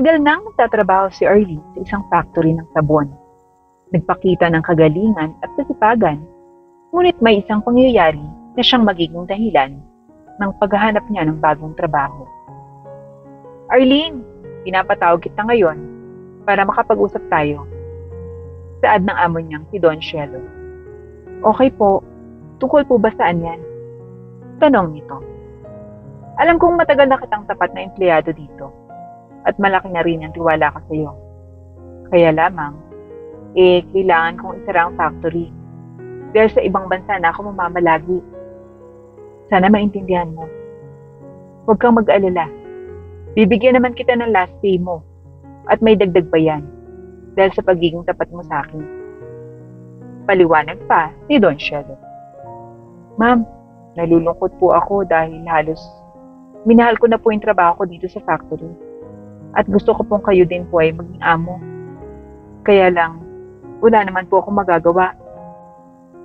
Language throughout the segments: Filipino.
Matagal nang nagtatrabaho si Arlene sa isang factory ng sabon. Nagpakita ng kagalingan at kasipagan, ngunit may isang pangyayari na siyang magiging dahilan ng paghahanap niya ng bagong trabaho. Arlene, pinapatawag kita ngayon para makapag-usap tayo. Saad ng amo niyang si Don Cielo. Okay po, tungkol po ba saan yan? Tanong nito. Alam kong matagal na kitang tapat na empleyado dito at malaki na rin ang tiwala ko sa iyo. Kaya lamang, kailangan kong isara ang factory dahil sa ibang bansa na ako mamamalagi. Sana maintindihan mo. Huwag kang mag-alala. Bibigyan naman kita ng last pay mo at may dagdag pa yan dahil sa pagiging tapat mo sa akin. Paliwanag pa ni Don Cielo. Ma'am, nalulungkot po ako dahil halos minahal ko na po yung trabaho ko dito sa factory. At gusto ko pong kayo din po ay maging amo. Kaya lang, wala naman po akong magagawa.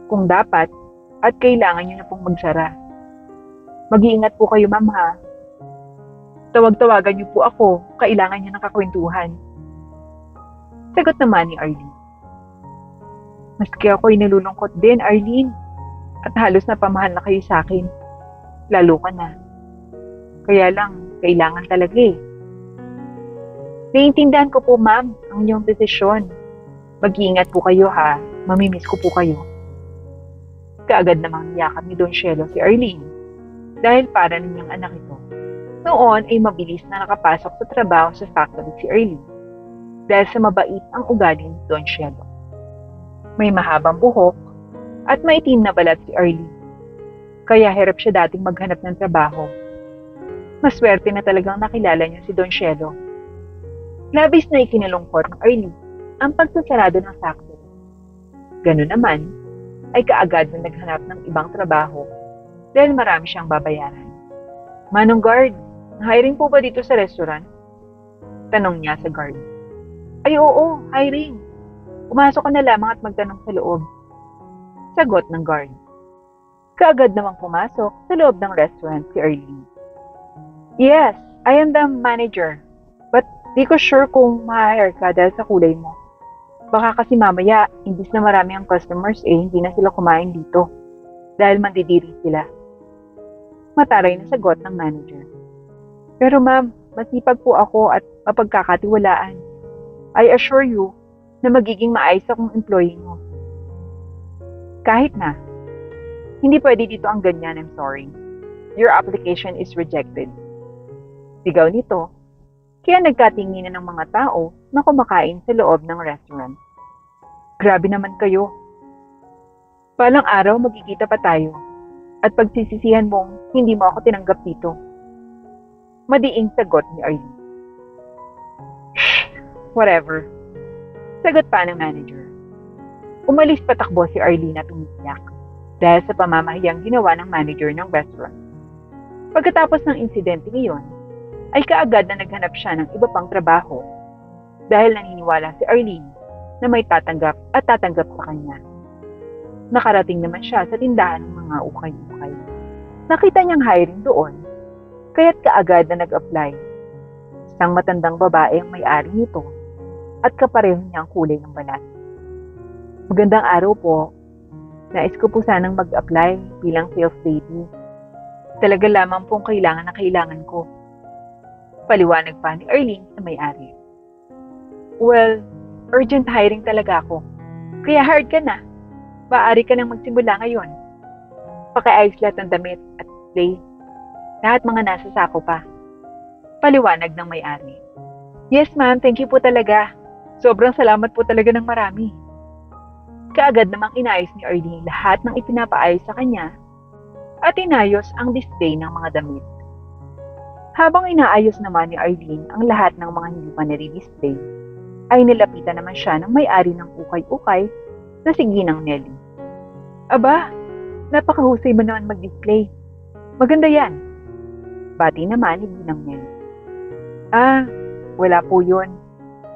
Kung dapat, at kailangan nyo na pong magsara. Mag-iingat po kayo, ma'am, ha? Tawag-tawagan nyo po ako, kailangan nyo ng kakwentuhan. Sagot naman ni Arlene. Maski ako ay nalulungkot din, Arlene. At halos napamahal na kayo sa akin. Lalo ka na. Kaya lang, kailangan talaga eh. Naiintindihan ko po, ma'am, ang inyong desisyon. Mag-iingat po kayo, ha? Mamimiss ko po kayo. Kaagad namang niyakap ni Don Cielo si Arlene dahil para ninyang anak ito. Noon ay mabilis na nakapasok sa trabaho sa factory si Arlene dahil sa mabait ang ugali ni Don Cielo. May mahabang buhok at maitim na balat si Arlene. Kaya hirap siya dating maghanap ng trabaho. Maswerte na talagang nakilala niya si Don Cielo. Labis na ikinalungkot ng Arlene ang pagsasarado ng factory. Ganun naman, ay kaagad na naghanap ng ibang trabaho dahil marami siyang babayaran. Manong guard, hiring po ba dito sa restaurant? Tanong niya sa guard. Ay oo, hiring. Pumasok ka na lamang at magtanong sa loob. Sagot ng guard. Kaagad namang pumasok sa loob ng restaurant si Arlene. Yes, I am the manager. But di ko sure kung ma-hire ka dahil sa kulay mo. Baka kasi mamaya, imbis na marami ang customers hindi na sila kumain dito. Dahil mandidiri sila. Mataray na sagot ng manager. Pero ma'am, masipag po ako at mapagkakatiwalaan. I assure you na magiging maayos akong employee mo. Kahit na, hindi pwede dito ang ganyan, I'm sorry. Your application is rejected. Sigaw nito, kaya nagkatinginan ng mga tao na kumakain sa loob ng restaurant. Grabe naman kayo. Palang araw magkikita pa tayo at pagsisisihan mong hindi mo ako tinanggap dito. Madiing sagot ni Arlene. Shh! Whatever. Sagot pa ng manager. Umalis patakbo si Arlene at umiyak dahil sa pamamahiyang ginawa ng manager ng restaurant. Pagkatapos ng insidente ngayon, ay kaagad na naghanap siya ng iba pang trabaho dahil naniniwala si Arlene na may tatanggap at tatanggap sa kanya. Nakarating naman siya sa tindahan ng mga ukay-ukay. Nakita niyang hiring doon, kaya't kaagad na nag-apply. Isang matandang babae ang may-ari nito at kapareho niyang kulay ng balat. Magandang araw po. Nais ko po sanang mag-apply bilang sales lady. Talaga lamang pong kailangan na kailangan ko. Paliwanag pa ni Arlene sa may-ari. Well, urgent hiring talaga ako. Kaya hard ka na. Maaari ka nang magsimula ngayon. Pakiayos lahat ng damit at display. Lahat mga nasa sako pa. Paliwanag ng may-ari. Yes ma'am, thank you po talaga. Sobrang salamat po talaga ng marami. Kaagad namang inayos ni Arlene lahat ng ipinapaayos sa kanya at inayos ang display ng mga damit. Habang inaayos naman ni Arlene ang lahat ng mga hindi pa nare-display, ay nilapitan naman siya ng may-ari ng ukay-ukay na si Ginang Nelly. Aba, napakahusay mo naman mag-display. Maganda yan. Bati naman ni Ginang Nelly. Wala po yun.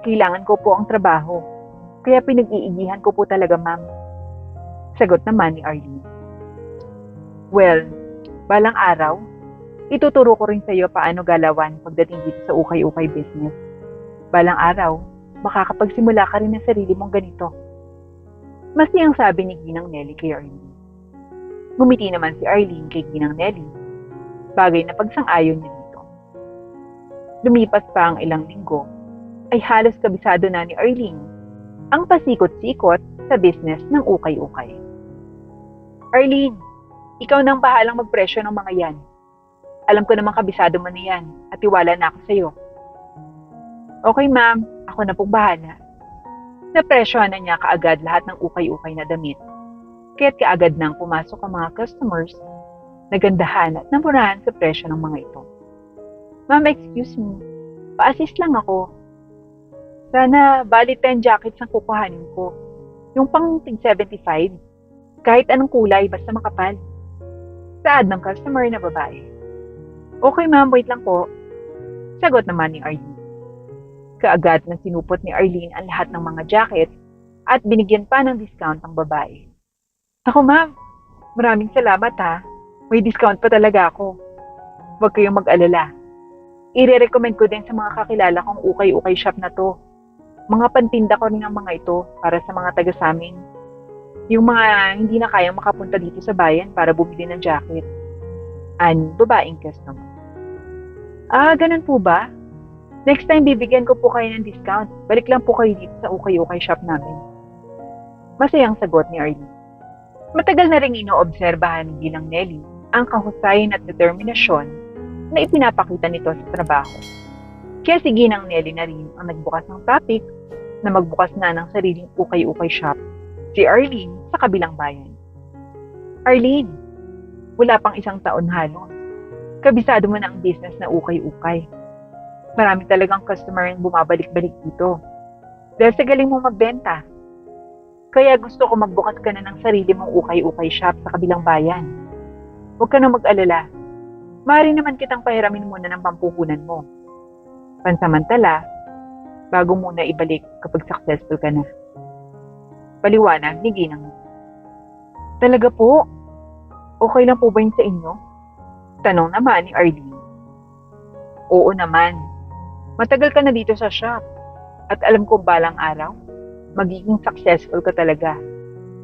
Kailangan ko po ang trabaho. Kaya pinag-iigihan ko po talaga, ma'am. Sagot naman ni Arlene. Well, balang araw, ituturo ko rin sa iyo paano galawan pagdating dito sa ukay-ukay business. Balang araw, makakapagsimula ka rin ng sarili mong ganito. Masiyang sabi ni Ginang Nelly kay Arlene. Ngumiti naman si Arlene kay Ginang Nelly. Bagay na pagsang-ayon niya dito. Lumipas pa ang ilang linggo, ay halos kabisado na ni Arlene ang pasikot-sikot sa business ng ukay-ukay. Arlene, ikaw nang bahalang magpresyo ng mga yan. Alam ko namang kabisado mo na yan at tiwala na ako sa'yo. Okay ma'am, ako na pong bahala. Napresyohan na niya kaagad lahat ng ukay-ukay na damit. Kaya't kaagad nang pumasok ang mga customers, nagandahan at namurahan sa presyo ng mga ito. Ma'am, excuse me, pa-assist lang ako. Sana bali 10 jackets ang kukuhanin ko. Yung pang 75, kahit anong kulay basta makapal. Saad ng customer na babae. Okay ma'am, wait lang po. Sagot naman ni Arlene. Kaagad na sinupot ni Arlene ang lahat ng mga jacket at binigyan pa ng discount ang babae. Ako ma'am, maraming salamat ha. May discount pa talaga ako. Huwag kayong mag-alala. I-recommend ko din sa mga kakilala kong ukay-ukay shop na to. Mga pantinda ko rin ang mga ito para sa mga taga sa amin. Yung mga hindi na kayang makapunta dito sa bayan para bumili ng jacket. Babaeng customer. Ganun po ba? Next time bibigyan ko po kayo ng discount. Balik lang po kayo dito sa ukay-ukay shop namin. Masayang sagot ni Arlene. Matagal na ring inoobserbahan ni Ginang Nelly ang kahusayan at determinasyon na ipinapakita nito sa trabaho. Kaya si Ginang Nelly na rin ang nagbukas ng topic na magbukas na ng sariling ukay-ukay shop, si Arlene sa kabilang bayan. Arlene, wala pang isang taon halos. Kabisado mo na ang business na ukay-ukay. Marami talagang customer yung bumabalik-balik dito. Dahil sa galing mong magbenta. Kaya gusto ko magbukas ka na ng sarili mong ukay-ukay shop sa kabilang bayan. Huwag ka na mag-alala. Maaari naman kitang pahiramin muna ng pampuhunan mo. Pansamantala, bago muna ibalik kapag successful ka na. Paliwanag ni Ginang. Talaga po? Okay lang po ba yun sa inyo? Tanong naman ni Arlene. Oo naman. Matagal ka na dito sa shop. At alam ko balang araw, magiging successful ka talaga.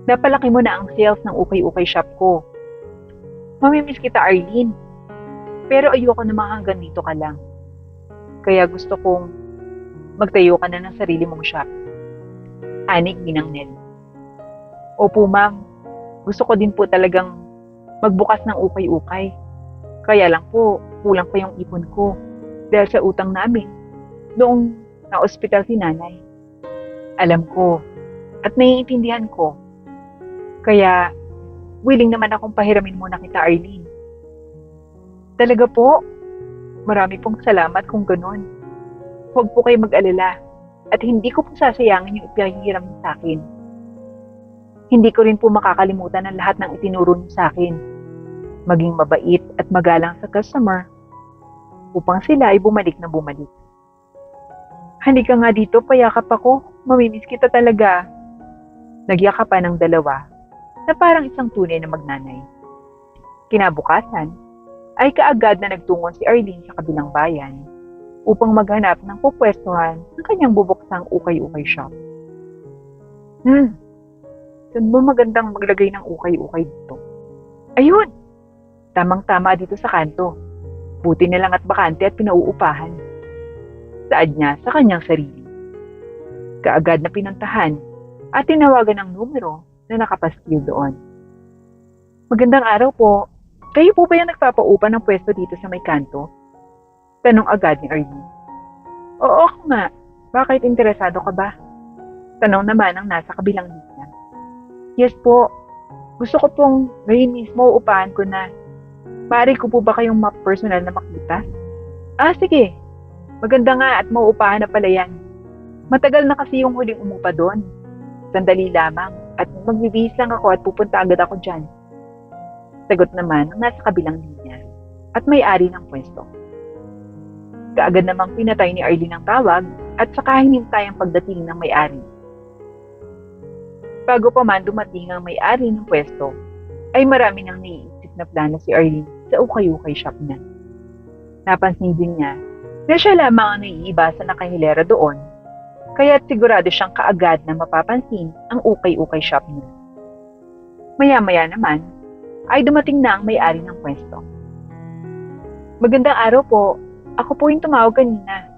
Napalaki mo na ang sales ng ukay-ukay shop ko. Mamimiss kita, Arlene. Pero ayoko naman hanggang dito ka lang. Kaya gusto kong magtayo ka na ng sarili mong shop. Anik Ginang Nelly. Opo ma'am, gusto ko din po talagang magbukas ng ukay-ukay. Kaya lang po, kulang pa yung ipon ko dahil sa utang namin noong na-ospital si nanay. Alam ko at naiintindihan ko. Kaya willing naman akong pahiramin muna kita, Arlene. Talaga po? Marami pong salamat kung ganun. Huwag po kayo mag-alala at hindi ko po sasayangin yung ipahihiram niyo sa akin. Hindi ko rin po makakalimutan ang lahat ng itinuro niyo sa akin. Maging mabait at magalang sa customer upang sila ay bumalik na bumalik. Halika nga dito, payakap ako. Mamimiss kita talaga. Nagyakapan ng dalawa na parang isang tunay na magnanay. Kinabukasan, ay kaagad na nagtungo si Arlene sa kabilang bayan upang maghanap ng pupwestuhan ng kanyang bubuksang ukay-ukay shop. Saan ba magandang maglagay ng ukay-ukay dito? Ayun! Tamang-tama dito sa kanto. Buti na lang at bakante at pinauupahan. Saad niya sa kanyang sarili. Kaagad na pinuntahan at tinawagan ng numero na nakapaskil doon. Magandang araw po. Kayo po ba yung nagpapaupa ng pwesto dito sa may kanto? Tanong agad ni Arlene. Oo ako nga. Bakit interesado ka ba? Tanong naman ang nasa kabilang linya. Yes po. Gusto ko pong ngayon mismo uupahan ko na. Maaari ko po ba kayong personal na makita? Sige. Maganda nga at mauupahan na pala yan. Matagal na kasi yung huling umupa doon. Sandali lamang at magbibihis lang ako at pupunta agad ako dyan. Sagot naman ang nasa kabilang linya at may-ari ng pwesto. Kaagad namang pinatay ni Arlene ang tawag at saka hinintay ang pagdating ng may-ari. Bago pa man dumating ang may-ari ng pwesto, ay marami nang naiisip na plano si Arlene sa ukay-ukay shop niya. Napansin din niya Na siya lamang ang naiiba sa nakahilera doon, kaya't sigurado siyang kaagad na mapapansin ang ukay-ukay shop niya. Maya-maya naman, ay dumating na ang may-ari ng pwesto. Magandang araw po. Ako po yung tumawag kanina.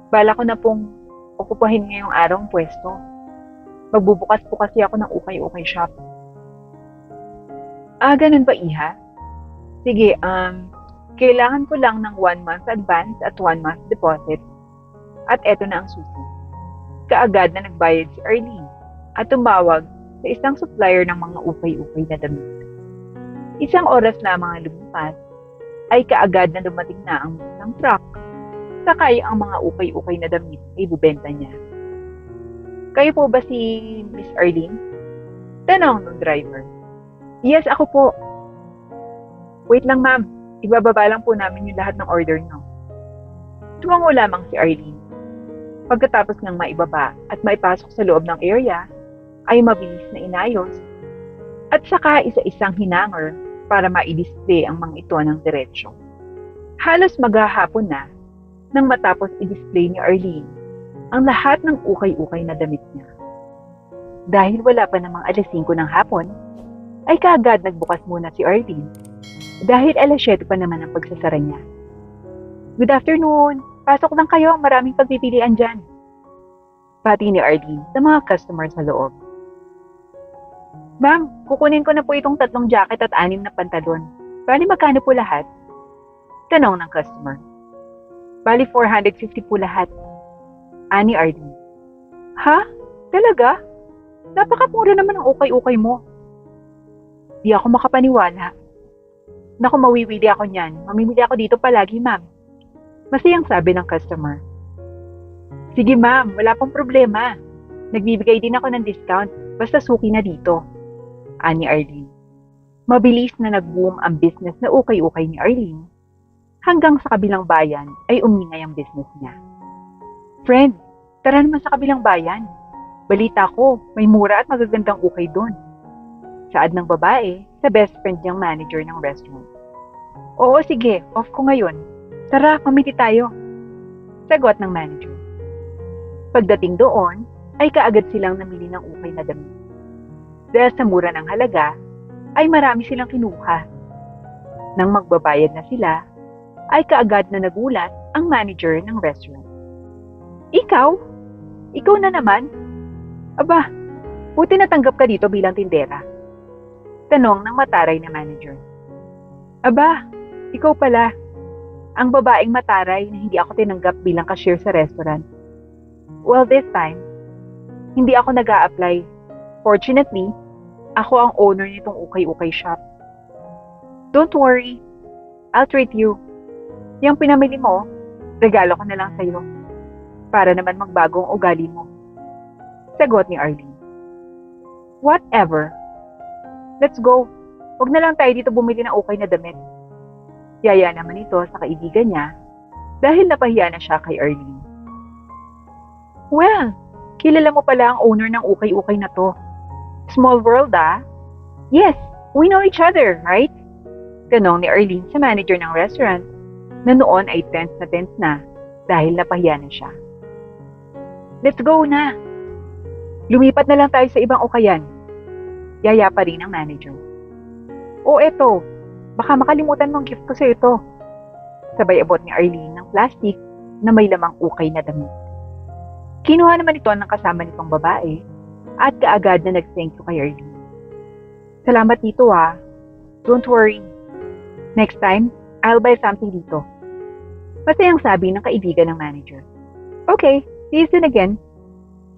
Bala ko na pong okupahin ngayong araw ang pwesto. Magbubukas po kasi ako ng ukay-ukay shop. Ganun ba, Iha? Sige, kailangan ko lang ng 1 month advance at 1 month deposit. At eto na ang susi. Kaagad na nagbayad si Arlene at tumawag sa isang supplier ng mga ukay-ukay na damit. Isang oras lamang ang lumipas, ay kaagad na dumating na ang isang truck, sakay ang mga ukay-ukay na damit ay bubenta niya. Kayo po ba si Miss Arlene? Tanong ng driver. Yes, ako po. Wait lang ma'am, ibababa lang po namin yung lahat ng order niyo. Tumango lamang si Arlene. Pagkatapos ng maibaba at maipasok sa loob ng area, ay mabilis na inayos at saka isa-isang hinanger para ma-display ang mga ito ng diretsyo. Halos maghahapon na nang matapos i-display ni Arlene ang lahat ng ukay-ukay na damit niya. Dahil wala pa namang alas 5 ng hapon, ay kaagad nagbukas muna si Arlene dahil alas 7 pa naman ang pagsasara niya. Good afternoon! Pasok lang kayo, maraming pagpipilian dyan. Pati ni Arlene sa mga customer sa loob. Ma'am, kukunin ko na po itong 3 jacket at 6 na pantalon. Bali magkano po lahat? Tanong ng customer. Bali 450 po lahat. Ani Arlene. Ha? Talaga? Napakamura naman ang ukay-ukay mo. Di ako makapaniwala. Naku, mawiwili ako niyan. Mamimili ako dito palagi, ma'am. Masayang sabi ng customer. Sige ma'am, wala pong problema. Nagbibigay din ako ng discount, basta suki na dito. Ani Arlene. Mabilis na nag-boom ang business na ukay-ukay ni Arlene, hanggang sa kabilang bayan ay umingay ang business niya. Friend, tara naman sa kabilang bayan. Balita ko, may mura at magagandang ukay doon. Saad ng babae sa best friend niyang manager ng restaurant. Oo, sige, off ko ngayon. Tara, mamili tayo. Sagot ng manager. Pagdating doon, ay kaagad silang namili ng ukay na damit. Dahil sa mura ng halaga, ay marami silang kinuha. Nang magbabayad na sila, ay kaagad na nagulat ang manager ng restaurant. Ikaw? Ikaw na naman? Aba, buti natanggap ka dito bilang tindera. Tanong ng mataray na manager. Aba, ikaw pala. Ang babaeng mataray na hindi ako tinanggap bilang cashier sa restaurant. Well, this time, hindi ako nag-a-apply. Fortunately, ako ang owner nitong ukay-ukay shop. Don't worry, I'll treat you. Yung pinamili mo, regalo ko na lang sa'yo. Para naman magbago ang ugali mo. Sagot ni Arlene. Whatever. Let's go. Huwag na lang tayo dito bumili ng ukay na damit. Yaya naman ito sa kaibigan niya dahil napahiya na siya kay Arlene. Well, kilala mo pala ang owner ng ukay-ukay na to. Small world, ah? Yes, we know each other, right? Tanong ni Arlene sa manager ng restaurant na noon ay tense na dahil napahiya na siya. Let's go na. Lumipat na lang tayo sa ibang ukayan. Yaya pa rin ang manager. O eto, baka makalimutan mong gift ko sa ito. Sabay abot ni Arlene ng plastic na may lamang ukay na damit. Kinuha naman ito ng kasama nitong babae at kaagad na nag-thank you kay Arlene. Salamat dito ah. Don't worry. Next time, I'll buy something dito. Masayang sabi ng kaibigan ng manager. Okay, see you soon again.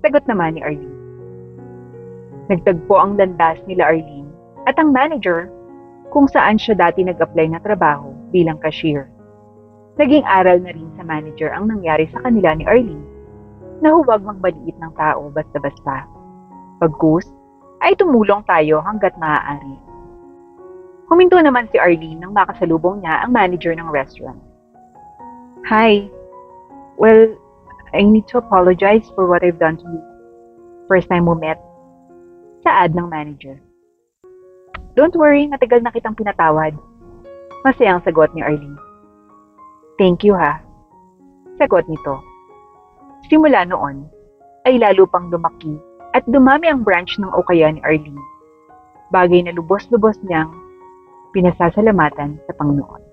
Sagot naman ni Arlene. Nagtagpo ang landas nila Arlene at ang manager kung saan siya dati nag-apply na trabaho bilang cashier. Naging aral na rin sa manager ang nangyari sa kanila ni Arlene na huwag magbaliit ng tao basta-basta. Pagkus, ay tumulong tayo hanggat maaari. Huminto naman si Arlene nang makasalubong niya ang manager ng restaurant. Hi. Well, I need to apologize for what I've done to you. First time we met. Saad ng manager. Don't worry, matagal na kitang pinatawad. Masayang sagot ni Arlene. Thank you ha. Sagot nito. Simula noon, ay lalo pang lumaki at dumami ang branch ng Okaya ni Arlene. Bagay na lubos-lubos niyang pinasasalamatan sa Panginoon.